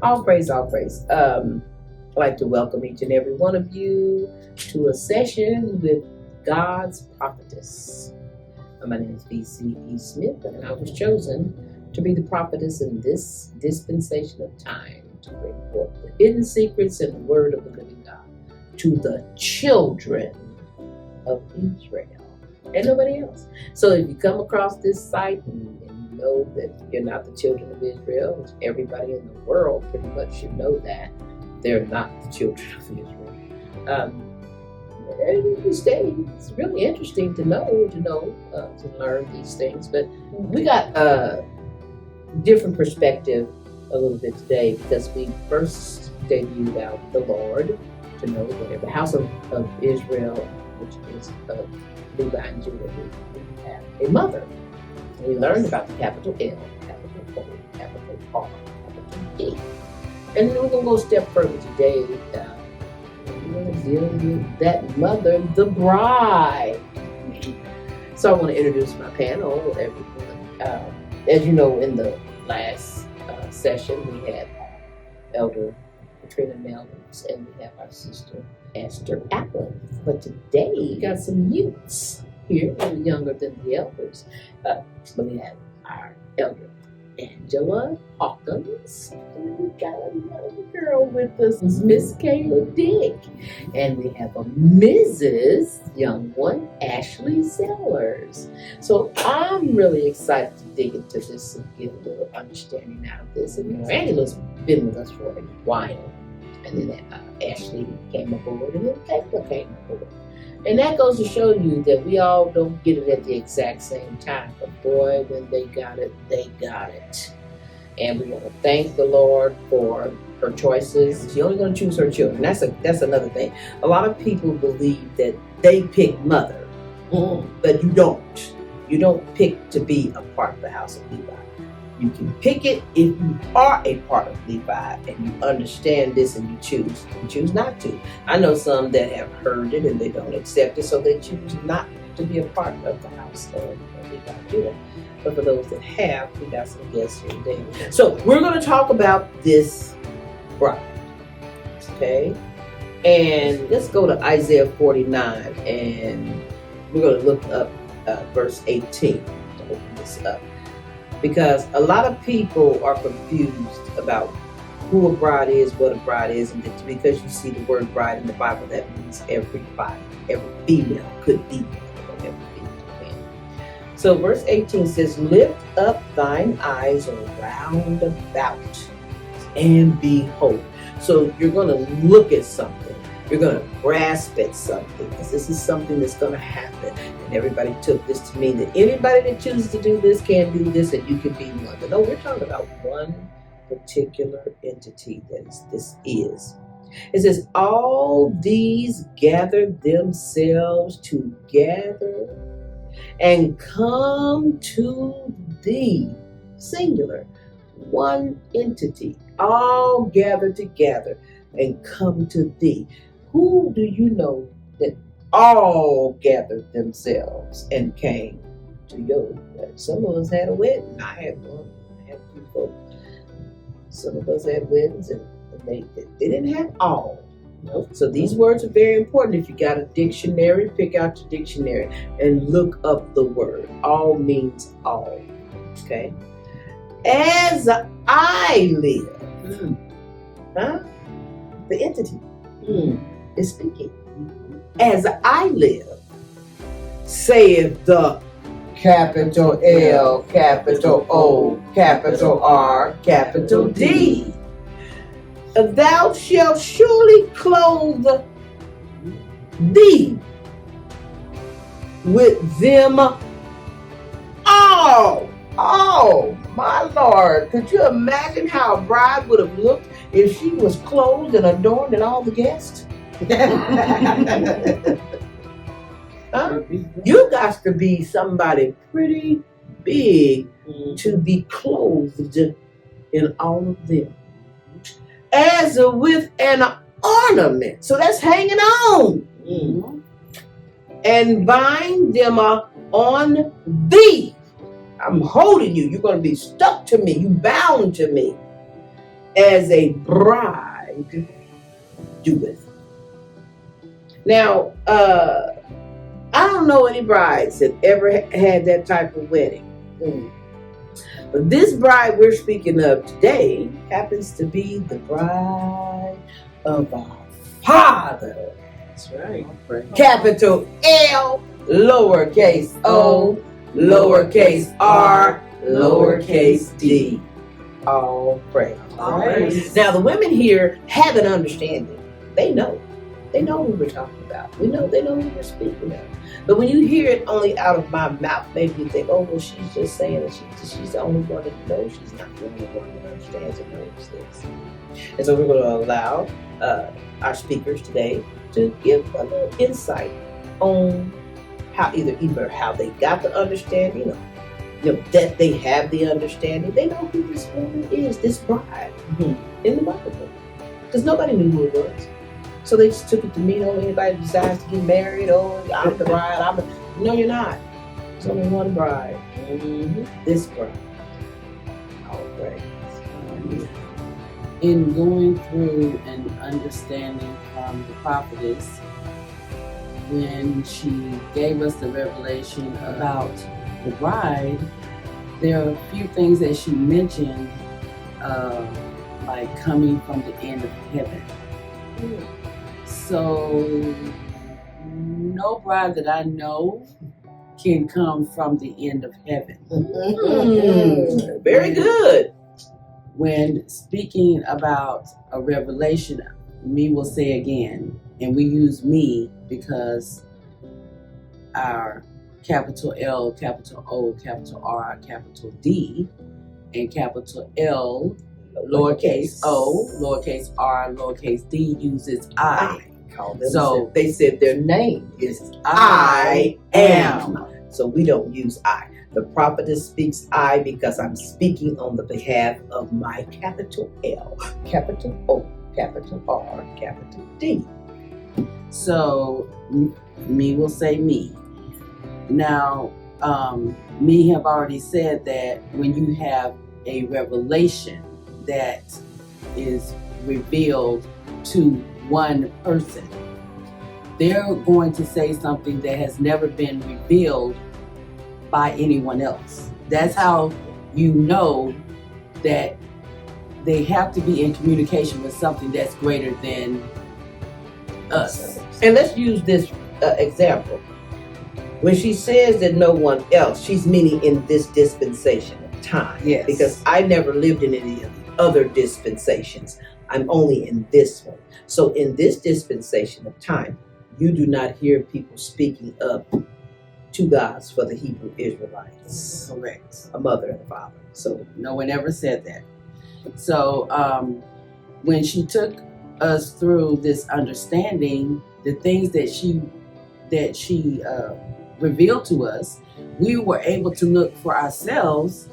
All praise, all praise. I'd like to welcome each and every one of you to a session with God's Prophetess. My name is V.C.E. Smith, and I was chosen to be the prophetess in this dispensation of time to bring forth the hidden secrets and the word of the living God to the children of Israel and nobody else. So if you come across this site and you know that you're not the children of Israel, which everybody in the world pretty much should know that they're not the children of Israel. It's really interesting to learn these things. But we got a different perspective a little bit today because we first debuted out the Lord to know that the house of Israel, which is of Levi and Judah, we have a mother. And we learned about the capital L, capital O, capital R, capital D. And then we're going to go a step further today. We're going to deal with that mother, the bride. So I want to introduce my panel, everyone. As you know, in the last session, we had Elder Katrina Melvins, and we have our sister Esther Allen. But today we got some youths here, a little younger than the elders. So we have our elder Angela Hawkins, and we got another girl with us, Miss Kayla Dick, and we have a Mrs. Young one, Ashley Sellers. So I'm really excited to dig into this and get a little understanding out of this. And Angela's been with us for a while, and then Ashley came aboard, and then Kayla came aboard. And that goes to show you that we all don't get it at the exact same time. But boy, when they got it, they got it. And we want to thank the Lord for her choices. She's only going to choose her children. That's another thing. A lot of people believe that they pick mother, but you don't. You don't pick to be a part of the house of Levi. You can pick it if you are a part of Levi and you understand this and you choose not to. I know some that have heard it and they don't accept it, so they choose not to be a part of the house of Levi Judah. But for those that have, we got some guests here today. So we're going to talk about this bride. Okay? And let's go to Isaiah 49 and we're going to look up verse 18 to open this up. Because a lot of people are confused about who a bride is, what a bride is, and it's because you see the word bride in the Bible, that means everybody, every female could be every female. So verse 18 says, lift up thine eyes around about and behold. So you're going to look at something. You're going to grasp at something because this is something that's going to happen. And everybody took this to mean that anybody that chooses to do this can do this and you can be one. But no, we're talking about one particular entity that this is. It says, all these gather themselves together and come to thee. Singular. One entity. All gather together and come to thee. Who do you know that all gathered themselves and came to your wedding? Some of us had a wedding. I had one. I had a few folks. Some of us had weddings and they didn't have all. Nope. So these words are very important. If you got a dictionary, pick out your dictionary and look up the word. All means all. Okay? As I live. The entity is speaking. As I live, saith the capital L, capital O, capital R, capital D. Thou shalt surely clothe thee with them all. Oh, my Lord. Could you imagine how a bride would have looked if she was clothed and adorned and all the guests? Huh? You got to be somebody pretty big to be clothed in all of them. As with an ornament. So that's hanging on. Mm-hmm. And bind them on thee. I'm holding you. You're going to be stuck to me. You bound to me. as a bride doeth. Now, I don't know any brides that ever had that type of wedding. But this bride we're speaking of today happens to be the bride of our Father. That's right. Capital L, lowercase o, lowercase r, lowercase d. All praise. All praise. Now the women here have an understanding. They know. They know who we're talking about. They know who we're speaking of. But when you hear it only out of my mouth, maybe you think, oh, well, she's just saying that she's the only one that knows. She's not the only one that understands and knows this. And so we're going to allow our speakers today to give a little insight on how either how they got the understanding, or that they have the understanding. They know who this woman is, this bride in the Bible. Because nobody knew who it was. So they just took it to mean, anybody decides to get married, I'm the bride. No, you're not. There's only one bride. This bride. All praise. In going through and understanding from the prophetess, when she gave us the revelation about the bride, there are a few things that she mentioned, like coming from the end of heaven. So no bride that I know can come from the end of heaven. Very good. When speaking about a revelation, me will say again, and we use me because our capital L, capital O, capital R, capital D, and capital L, lowercase o, lowercase r, lowercase d uses I. So they said their name is I am. So we don't use I. The prophetess speaks I because I'm speaking on the behalf of my capital L, capital O, capital R, capital D. So me will say me. Now, me have already said that when you have a revelation that is revealed to one person, they're going to say something that has never been revealed by anyone else. That's how you know that they have to be in communication with something that's greater than us. And let's use this example. When she says that no one else, she's meaning in this dispensation of time. Yes. Because I never lived in any of the other dispensations. I'm only in this one. So in this dispensation of time, you do not hear people speaking of two gods for the Hebrew Israelites. Correct. A mother and a father. So no one ever said that. So when she took us through this understanding, the things that she revealed to us, we were able to look for ourselves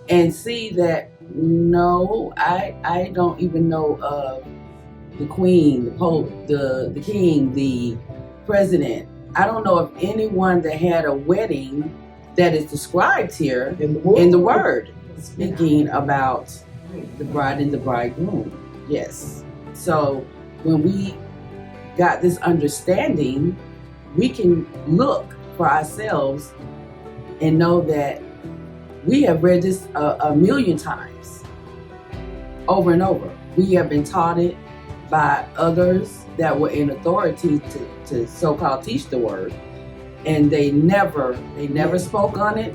and see that no, I don't even know of the queen, the pope, the king, the president. I don't know of anyone that had a wedding that is described here in the word, speaking about the bride and the bridegroom. Yes. So when we got this understanding, we can look for ourselves and know that we have read this a million times, over and over. We have been taught it by others that were in authority to so-called teach the word, and they never spoke on it,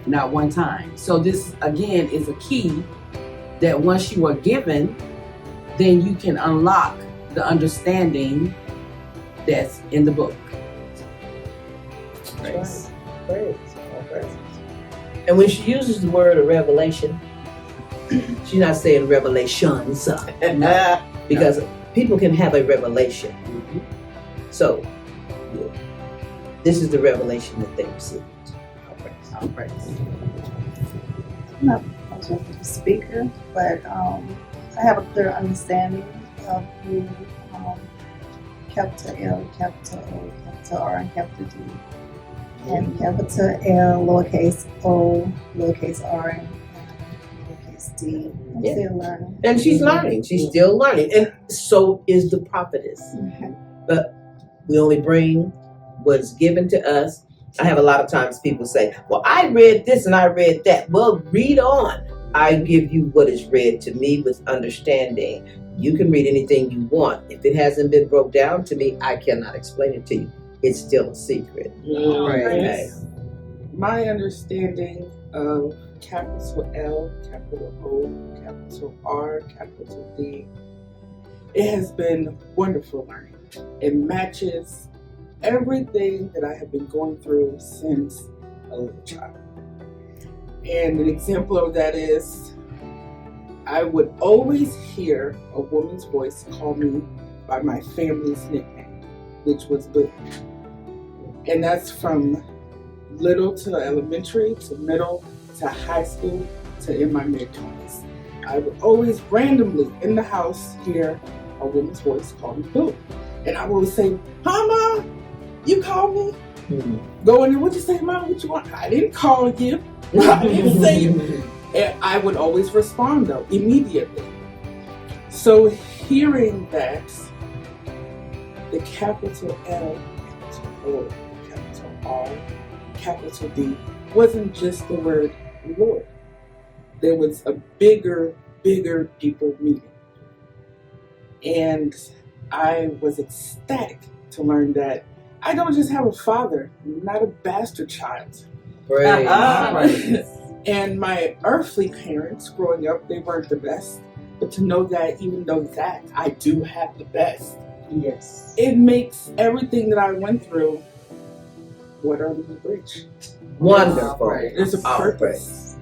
not one time. So this again is a key that once you are given, then you can unlock the understanding that's in the book. Praise. Praise. All praises. And when she uses the word of revelation, she's not saying revelations, because people can have a revelation. So this is the revelation that they received. All praise. All praise. I'm not much of a speaker, but I have a clear understanding of who capital L, capital O, capital R, and capital D. And capital L, lowercase o, lowercase r, and lowercase deep. I'm Yeah. still learning. And she's learning. She's still learning. And so is the prophetess. But we only bring what's given to us. I have a lot of times people say, well, I read this and I read that. Well, read on. I give you what is read to me with understanding. You can read anything you want. If it hasn't been broke down to me, I cannot explain it to you. It's still a secret. Okay. My understanding of capital L, capital O, capital R, capital D, it has been wonderful learning. It matches everything that I have been going through since a little child. And an example of that is I would always hear a woman's voice call me by my family's nickname, which was Boo. And that's from little to elementary, to middle, to high school, to in my mid-20s. I would always randomly in the house hear a woman's voice call me Boo. And I would say, "Hi, Mom, you called me?" Go in there, "What'd you say, Mom? What you want?" "I didn't call you." I didn't say you. And I would always respond though, immediately. So hearing that, the capital L, capital O, capital R, capital D wasn't just the word Lord. There was a bigger, deeper meaning. And I was ecstatic to learn that I don't just have a father, I'm not a bastard child. Praise. And my earthly parents growing up, they weren't the best. But to know that even though that I do have the best, Yes. it makes everything that I went through water under the bridge. Wonderful. There's a purpose.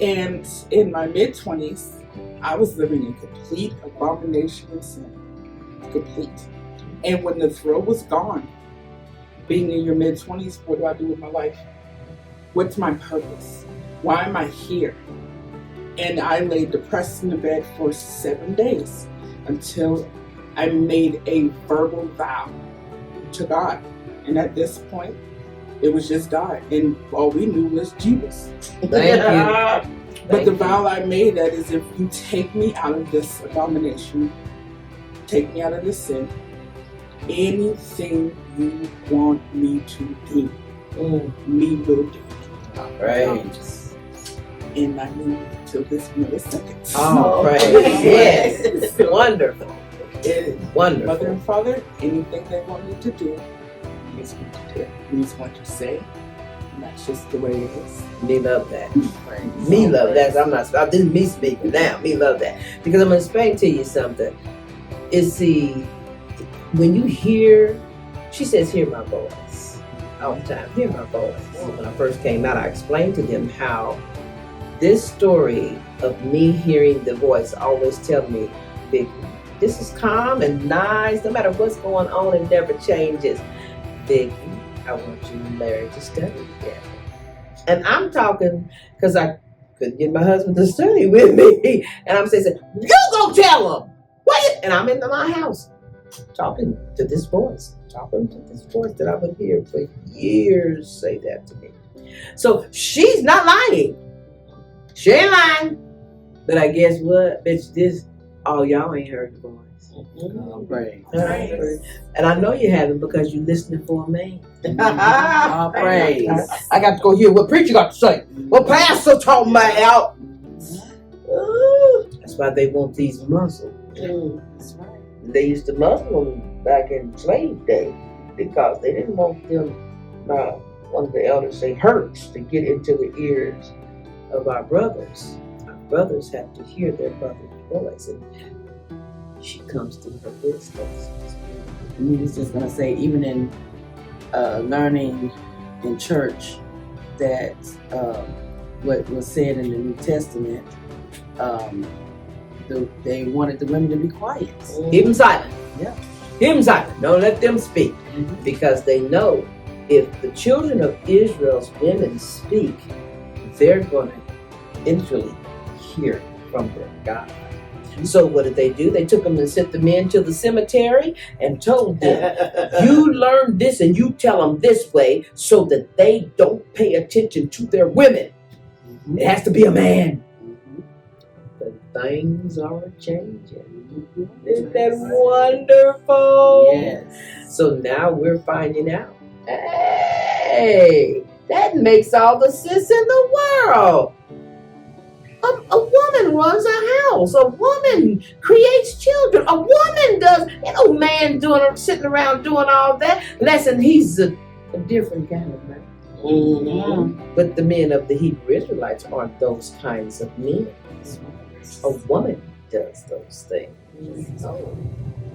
And in my mid-20s, I was living in complete abomination and sin. Complete. And when the thrill was gone, being in your mid-20s, what do I do with my life? What's my purpose? Why am I here? And I lay depressed in the bed for 7 days until I made a verbal vow to God. And at this point, it was just God. And all we knew was Jesus. Thank you. But the vow I made that is, if you take me out of this abomination, take me out of this sin, anything you want me to do, me will do. Praise. And I knew till this millisecond. Oh, praise. Yes. Wonderful. Wonderful. Mother and father, anything they want me to do, he's going to do. He's going to say, and that's just the way it is. Me love that. Me love that. This is me speaking now. Me love that. Because I'm going to explain to you something. When you hear, she says, hear my voice. All the time, hear my voice. When I first came out, I explained to them how this story of me hearing the voice always tell me, Vicky, this is calm and nice. No matter what's going on, it never changes. Vicky, I want you and Larry to study together. And I'm talking because I couldn't get my husband to study with me. And I'm saying, you go tell him. What? And I'm in my house talking to this voice that I would hear for years say that to me. So she's not lying. She ain't lying. But I guess what? Bitch, y'all ain't heard the voice. Oh, praise. And I know you haven't because you're listening for a man. Oh, praise. I got to go hear what preacher got to say. What pastor talking about. That's why they want these muscles. That's right. They used to muzzle them back in slave days because they didn't want them, one of the elders say, hurts to get into the ears of our brothers. Our brothers have to hear their brother's voice. And she comes through her wisdom. And he was just going to say, even in learning in church, that what was said in the New Testament, they wanted the women to be quiet. Keep them silent. Yeah. Keep them silent. Don't let them speak. Because they know if the children of Israel's women speak, they're going to eventually hear from their God. So what did they do? They took them and sent the men to the cemetery and told them, you learn this and you tell them this way so that they don't pay attention to their women. It has to be a man. things are changing. Isn't that wonderful? Yes. So now we're finding out. Hey, that makes all the sense in the world. A woman runs a house. A woman creates children. A woman does. Man sitting around doing all that. Listen, he's a different kind of man. Mm-hmm. But the men of the Hebrew Israelites aren't those kinds of men. A woman does those things.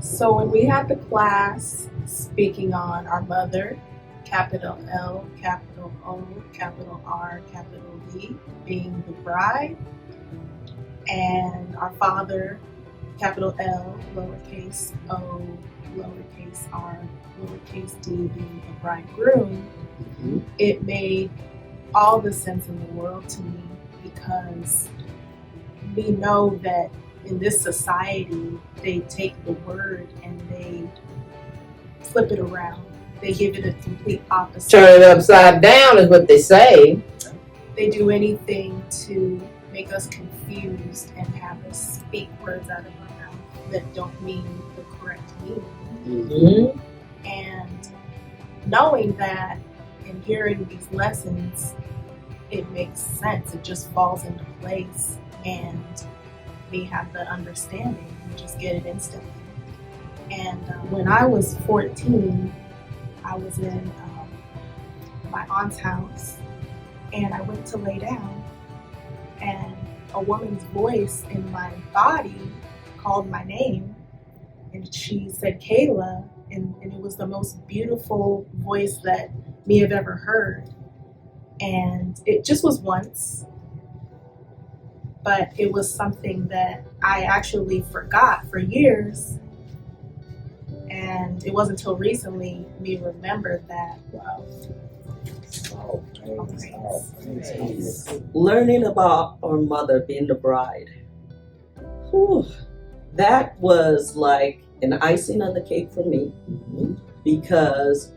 So when we had the class speaking on our mother, capital L, capital O, capital R, capital D, being the bride, and our father, capital L, lowercase o, lowercase r, lowercase d, being the bridegroom, it made all the sense in the world to me, because we know that in this society, they take the word and they flip it around. They give it a complete opposite. Turn it upside down is what they say. They do anything to make us confused and have us speak words out of our mouth that don't mean the correct meaning. And knowing that and hearing these lessons, it makes sense. It just falls into place, and we have the understanding. We just get it instantly. And when I was 14, I was in my aunt's house, and I went to lay down, and a woman's voice in my body called my name, and she said Kayla, and it was the most beautiful voice that me have ever heard. And it just was once, but it was something that I actually forgot for years. And it wasn't until recently me remembered that. Wow. Learning about our mother being the bride. Whew, that was like an icing on the cake for me, because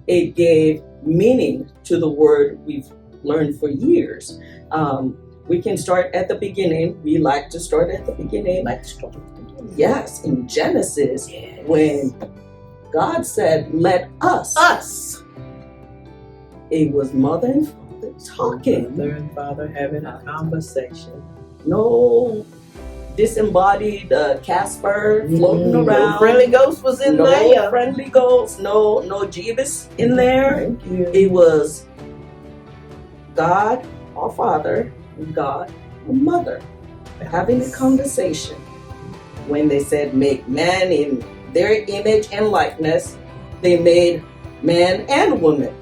it gave meaning to the word we've learned for years. We can start at the beginning. We like to start at the beginning. Yes, in Genesis, when God said, "Let us." It was mother and father talking. Mother and father having a conversation. No disembodied Casper floating around. No friendly ghost was in no there. friendly ghost. No Jeebus in there. Thank you. It was God, our Father, and God, our Mother, having a conversation. When they said, "Make man in their image and likeness," they made man and woman.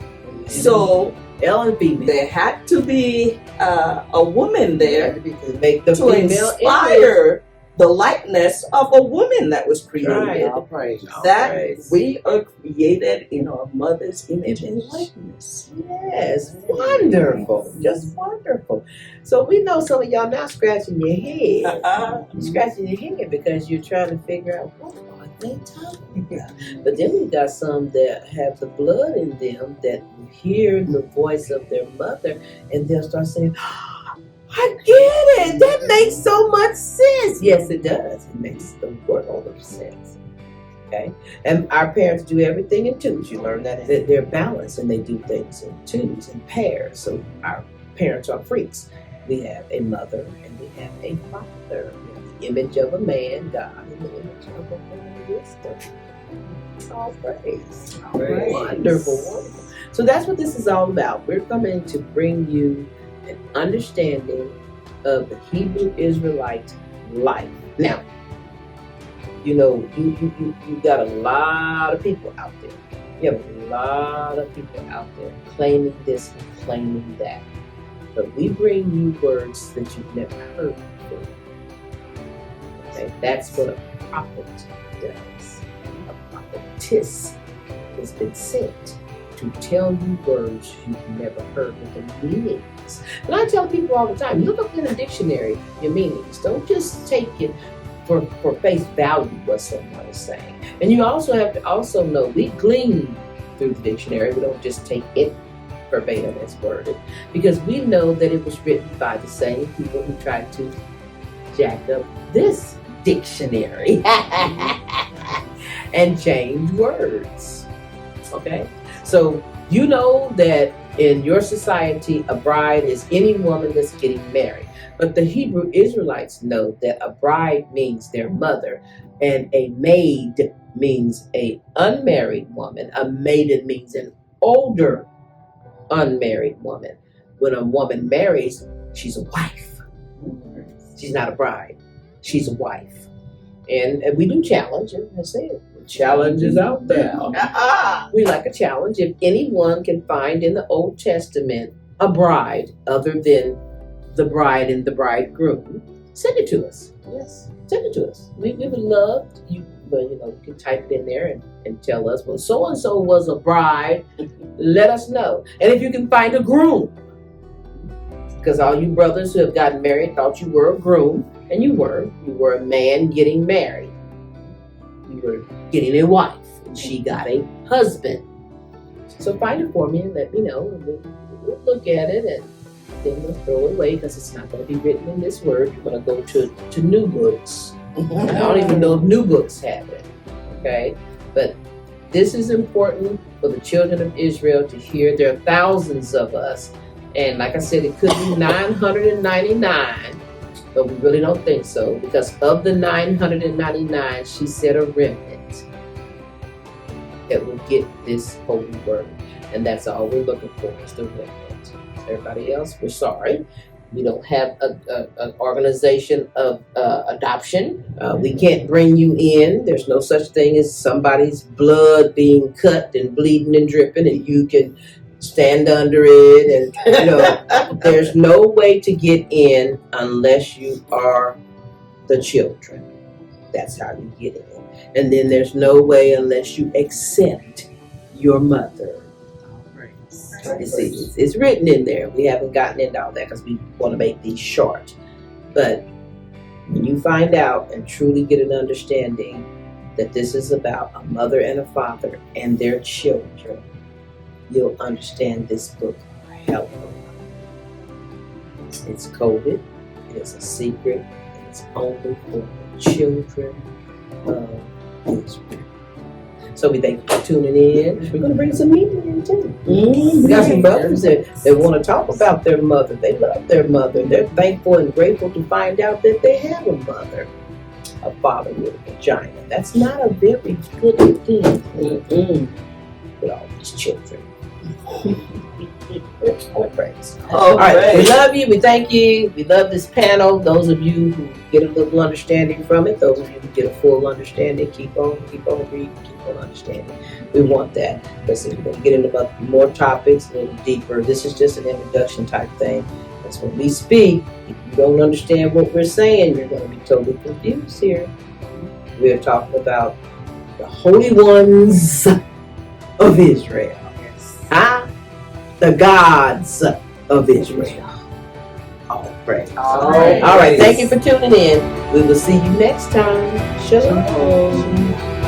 So L and female. there had to be a woman there to make the to female inspire the likeness of a woman that was created. Right. All praise. That praise. we are created in our mother's image and likeness. Yes, wonderful, just wonderful. So we know some of y'all now scratching your head. You're scratching your head because you're trying to figure out what are they talking about. But then we got some that have the blood in them that hear the voice of their mother, and they'll start saying, "I get it. That makes so much sense." Yes, it does. It makes the world of sense. Okay, and our parents do everything in twos. You learn that they're balanced and they do things in twos and pairs. So our parents are freaks. We have a mother and we have a father. We have the image of a man, God, and the image of a woman, wisdom. All praise. Praise. Wonderful, wonderful. So that's what this is all about. We're coming to bring you an understanding of the Hebrew Israelite life. Now, you know, you got a lot of people out there. You have a lot of people out there claiming this and claiming that. But we bring you words that you've never heard before. Okay, that's what a prophet does. A prophetess has been sent to tell you words you've never heard with the meanings. And I tell people all the time, look up in a dictionary your meanings. Don't just take it for face value what someone is saying. And you also have to also know we glean through the dictionary. We don't just take it verbatim as worded, because we know that it was written by the same people who tried to jack up this dictionary and change words. Okay? So you know that in your society, a bride is any woman that's getting married. But the Hebrew Israelites know that a bride means their mother, and a maid means a unmarried woman. A maiden means an older unmarried woman. When a woman marries, she's a wife. She's not a bride. She's a wife. And we do challenge, and I said, challenge is out there. We like a challenge. If anyone can find in the Old Testament a bride other than the bride and the bridegroom, send it to us. Yes. Send it to us. We would love you. Well, you can type it in there and tell us, well, so and so was a bride. Let us know. And if you can find a groom, because all you brothers who have gotten married thought you were a groom, and you were. You were a man getting married. You were getting a wife, and she got a husband. So find it for me and let me know, and we'll look at it, and then we'll throw it away because it's not going to be written in this word. We're going to go to new books. I don't even know if new books have it. Okay, but this is important for the children of Israel to hear. There are thousands of us, and like I said, it could be 999. But we really don't think so, because of the 999, she said a remnant that will get this holy word. And that's all we're looking for, is the remnant. Everybody else, we're sorry. We don't have an organization of adoption. We can't bring you in. There's no such thing as somebody's blood being cut and bleeding and dripping, and you can stand under it, and there's no way to get in unless you are the children. That's how you get in. And then there's no way unless you accept your mother. You see, it's written in there. We haven't gotten into all that because we want to make these short. But when you find out and truly get an understanding that this is about a mother and a father and their children, you'll understand this book a hell of a lot. It's coded, it is a secret, and it's only for the children of Israel. So we thank you for tuning in. We're going to bring some media in too. We got some brothers that want to talk about their mother. They love their mother. They're thankful and grateful to find out that they have a mother, a father with a vagina. That's not a very good thing with all these children. All right, we love you. We thank you. We love this panel. Those of you who get a little understanding from it, those of you who get a full understanding, keep on reading, keep on understanding. We want that. Listen, we're going to get into more topics a little deeper. This is just an introduction type thing. That's when we speak. If you don't understand what we're saying, you're going to be totally confused here. We're talking about the holy ones of Israel. The gods of Israel. All praise. All right. Thank you for tuning in. We will see you next time. Shalom.